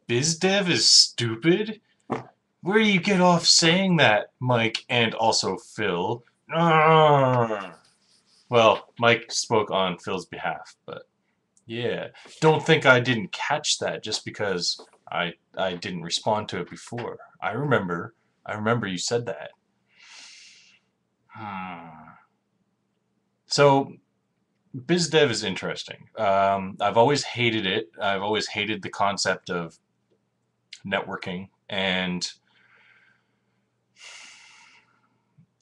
BizDev is stupid? Where do you get off saying that, Mike and also Phil? Arrgh. Well, Mike spoke on Phil's behalf, but yeah. Don't think I didn't catch that just because I didn't respond to it before. I remember you said that. Hmm. So BizDev is interesting. I've always hated it. I've always hated the concept of networking, and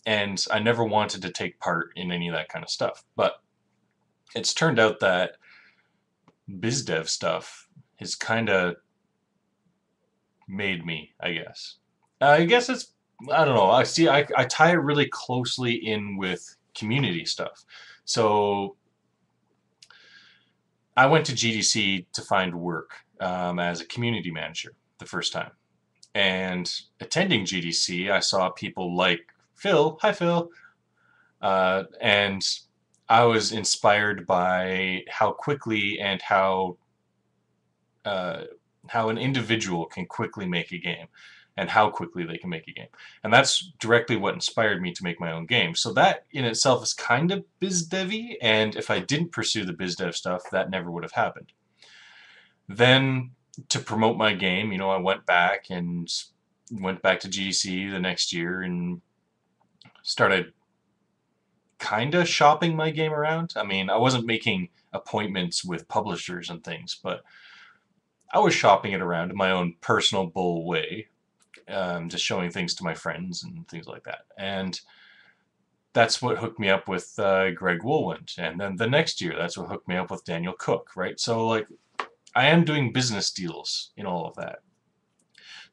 I never wanted to take part in any of that kind of stuff. But it's turned out that BizDev stuff has kind of made me, I guess. I guess it's, I don't know. I tie it really closely in with community stuff. So I went to GDC to find work as a community manager the first time. And attending GDC, I saw people like Phil. Hi, Phil. And I was inspired by how quickly and uh, how an individual can quickly make a game and how quickly they can make a game. And that's directly what inspired me to make my own game. So that in itself is kind of BizDevy, and if I didn't pursue the BizDev stuff, that never would have happened. Then to promote my game, I went back to GDC the next year and started kind of shopping my game around. I mean, I wasn't making appointments with publishers and things, but I was shopping it around in my own personal bull way, just showing things to my friends and things like that. And that's what hooked me up with Greg Woolwind. And then the next year, that's what hooked me up with Daniel Cook, right? So, like, I am doing business deals in all of that.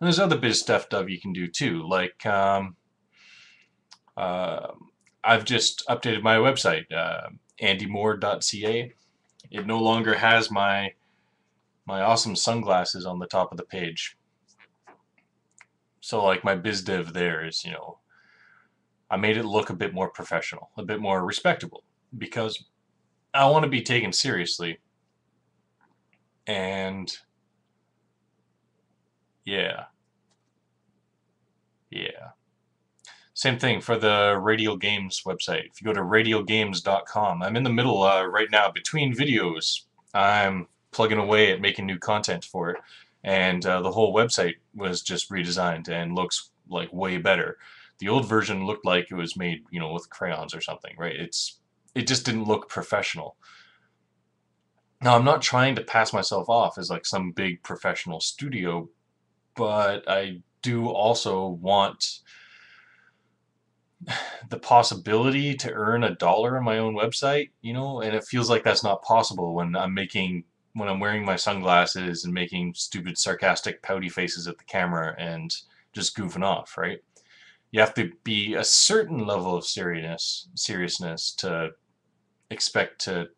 And there's other biz stuff you can do too, like uh, I've just updated my website, andymore.ca. It no longer has my awesome sunglasses on the top of the page. So like my BizDev there is, I made it look a bit more professional, a bit more respectable, because I want to be taken seriously. And yeah, yeah. Same thing for the Radial Games website. If you go to radialgames.com, I'm in the middle right now between videos. I'm plugging away at making new content for it, and the whole website was just redesigned and looks like way better. The old version looked like it was made, with crayons or something, right? It just didn't look professional. Now, I'm not trying to pass myself off as like some big professional studio, but I do also want the possibility to earn $1 on my own website, and it feels like that's not possible when I'm wearing my sunglasses and making stupid, sarcastic, pouty faces at the camera and just goofing off, right? You have to be a certain level of seriousness to expect to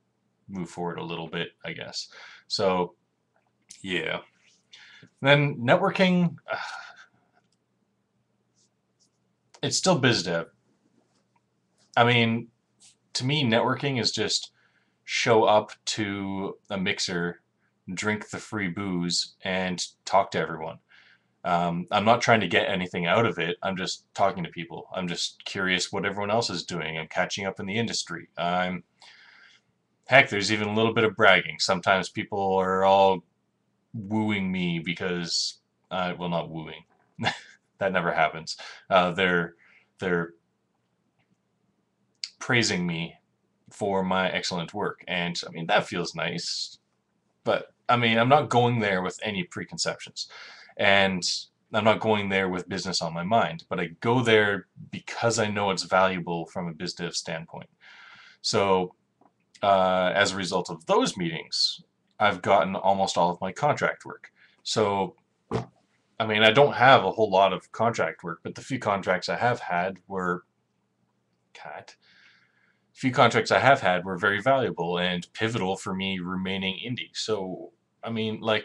move forward a little bit, I guess. So, yeah. Then networking, it's still biz dev. I mean, to me, networking is just show up to a mixer, drink the free booze, and talk to everyone. I'm not trying to get anything out of it. I'm just talking to people. I'm just curious what everyone else is doing. I'm catching up in the industry. Heck, there's even a little bit of bragging. Sometimes people are all wooing me because, well, not wooing. That never happens. They're praising me for my excellent work, and I mean that feels nice. But I mean, I'm not going there with any preconceptions, and I'm not going there with business on my mind. But I go there because I know it's valuable from a BizDev standpoint. So as a result of those meetings, I've gotten almost all of my contract work. So I mean, I don't have a whole lot of contract work, but the few contracts I have had were cat. Few contracts I have had were very valuable and pivotal for me remaining indie. So, I mean, like,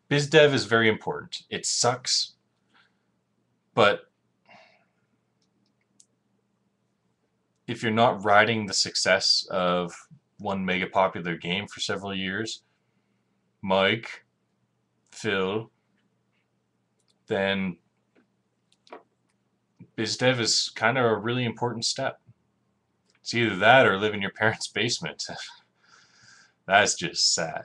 BizDev is very important. It sucks, but if you're not riding the success of one mega popular game for several years, Mike, Phil, then BizDev is kind of a really important step. It's either that or live in your parents' basement. That's just sad.